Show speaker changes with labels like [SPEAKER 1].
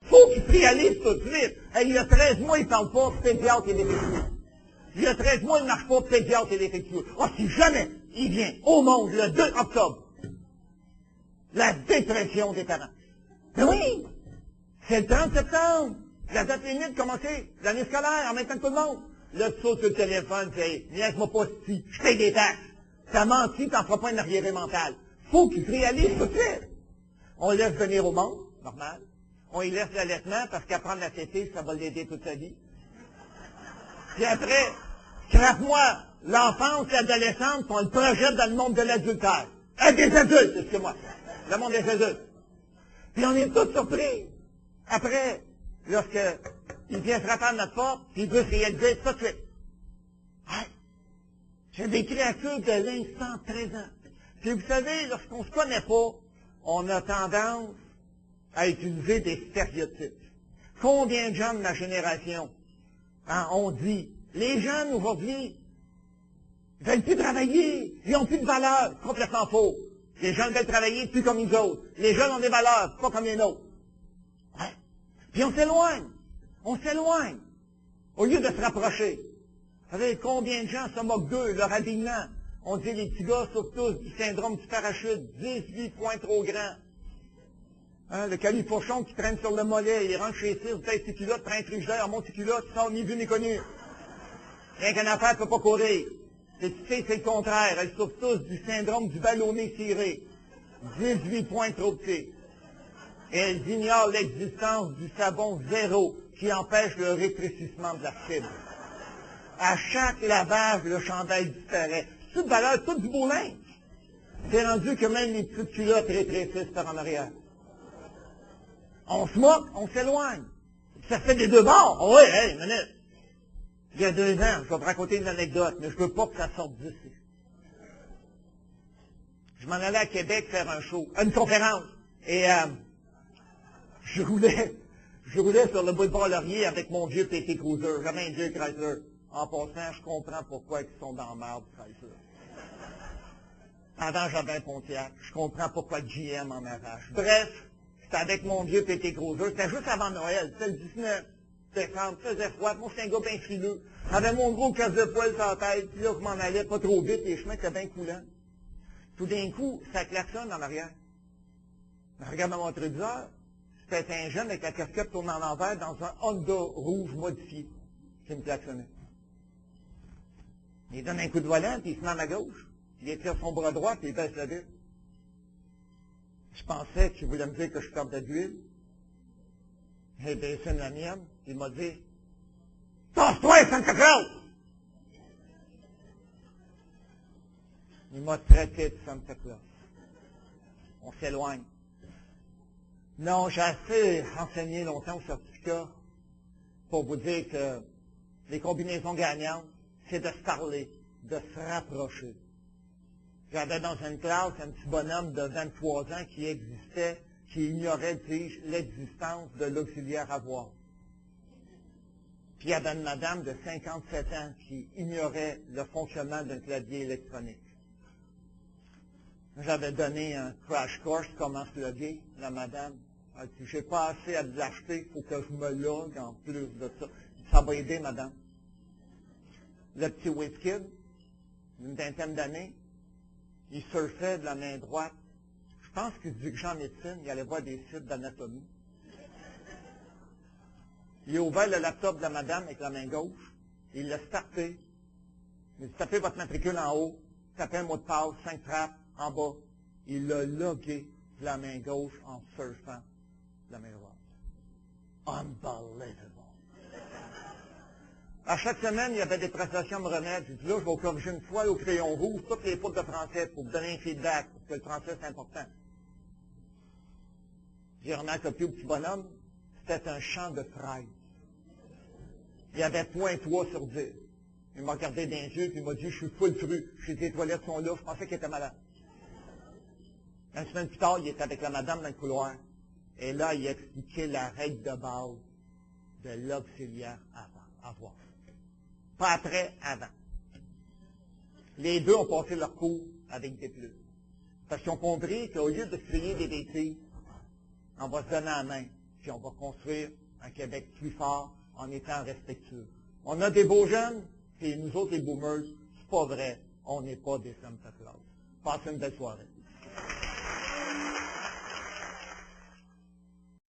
[SPEAKER 1] Faut qu'il se réalise tout de suite. Hey, il y a 13 mois, il ne parle pas, pédiatre et défectueux. Il y a 13 mois, il ne marche pas, pédiatre et défectueux. Si jamais il vient au monde le 2 octobre, la dépression des parents. Mais oui, c'est le 30 septembre. La date limite de commencer l'année scolaire en même temps que tout le monde. Là, tu sautes sur le téléphone, c'est niaise-moi pas si je paye des taxes. T'as menti, t'en feras pas une arriéré mentale. Faut qu'il se réalise tout de suite. On laisse venir au monde, normal. On y laisse l'allaitement parce qu'apprendre la tétée, ça va l'aider toute sa vie. Puis après, craque-moi l'enfance, l'adolescence, on le projette dans le monde de l'adultère. Des adultes, excuse-moi. Le monde des adultes. Puis on est tous surpris. Après, lorsqu'il vient frapper à notre porte, puis il veut se réaliser tout de suite. Hey, c'est des créatures de l'instant présent. Puis vous savez, lorsqu'on ne se connaît pas, on a tendance à utiliser des stéréotypes. Combien de gens de ma génération ont dit, les jeunes aujourd'hui, ils veulent plus travailler, ils n'ont plus de valeur. Complètement faux. Les jeunes veulent travailler plus comme nous autres. Les jeunes ont des valeurs, pas comme les nôtres. Ouais. Puis on s'éloigne. On s'éloigne. Au lieu de se rapprocher. Vous savez, combien de gens se moquent d'eux, leur habillement. On dit les petits gars souffrent tous du syndrome du parachute, 18 points trop grands. Hein, le califourchon qui traîne sur le mollet, il rentre chez six, peut-être ses culottes, prend un frigidaire, monte ses culottes, ils sont ni vus ni connus. Rien qu'un affaire ne peut pas courir. Les petites filles, c'est le contraire. Elles souffrent tous du syndrome du ballonné ciré. 18 points trop petits. Et elles ignorent l'existence du savon zéro qui empêche le rétrécissement de la fibre. À chaque lavage, le chandail disparaît. C'est de valeur, tout du beau linge. C'est rendu que même les petites culottes rétrécissent par en arrière. On se moque, on s'éloigne. Ça fait des deux bords. Oh oui, hey, minute. Il y a 2 ans, je vais vous raconter une anecdote, mais je ne veux pas que ça sorte d'ici. Je m'en allais à Québec faire un show, une conférence. Et je roulais sur le boulevard Laurier avec mon vieux PT Cruiser. J'avais un vieux Chrysler. En passant, je comprends pourquoi ils sont dans la merde, Chrysler. Avant, j'avais un Pontiac. Je comprends pourquoi GM en arrache. Bref, c'était avec mon vieux PT Cruiser. C'était juste avant Noël. C'était le 19 décembre. Faisait froid. Moi, j'étais un gars bien frileux. J'avais mon gros casse de poil sur la tête. Puis là, je m'en allais pas trop vite. Les chemins étaient bien coulants. Tout d'un coup, ça klaxonne en arrière. Je regarde mon rétroviseur. C'était un jeune avec la casquette tournée en l'envers dans un Honda rouge modifié qui me klaxonnait. Il donne un coup de volant, puis il se met à ma gauche. Il étire son bras droit, puis il baisse la vitre. Je pensais qu'il voulait me dire que je perdais d'huile. J'ai baissé la mienne, puis il m'a dit « Tasse-toi, Santa Claus! » Il m'a traité de Santa Claus. On s'éloigne. Non, j'ai assez enseigné longtemps au certificat pour vous dire que les combinaisons gagnantes, c'est de se parler, de se rapprocher. J'avais dans une classe un petit bonhomme de 23 ans qui existait, qui ignorait, dis-je, l'existence de l'auxiliaire à voix. Puis il y avait une madame de 57 ans qui ignorait le fonctionnement d'un clavier électronique. J'avais donné un crash course, comment se loguer. La madame a dit, j'ai pas assez à l'acheter, il faut que je me logue en plus de ça. Ça va aider, madame. Le petit Whiskid, d'une vingtaine d'années, il surfait de la main droite. Je pense qu'il se dirigeait en médecine, il allait voir des sites d'anatomie. Il a ouvert le laptop de la madame avec la main gauche, il l'a starté. Il a tapé votre matricule en haut, tapé un mot de passe, 5 frappes en bas. Il l'a logué de la main gauche en surfant de la main droite. Unbelievable. À chaque semaine, il y avait des prestations de remède. J'ai dit, là, je vais vous corriger une fois au crayon rouge, toutes les fautes de français, pour vous donner un feedback, parce que le français, c'est important. J'ai remarqué au petit bonhomme, c'était un champ de fraises. Il avait 0.3 sur 10. Il m'a regardé dans les yeux, puis il m'a dit, je suis full fru. J'ai dit, les toilettes sont là, je pensais qu'il était malade. Une semaine plus tard, il était avec la madame dans le couloir. Et là, il expliquait la règle de base de l'auxiliaire à voix. Pas après, avant. Les deux ont passé leur cours avec des plus. Parce qu'ils ont compris qu'au lieu de se crier des bêtises, on va se donner la main. puis on va construire un Québec plus fort en étant respectueux. On a des beaux jeunes, puis nous autres, les boomers, c'est pas vrai, on n'est pas des femmes classe. Passez une belle soirée.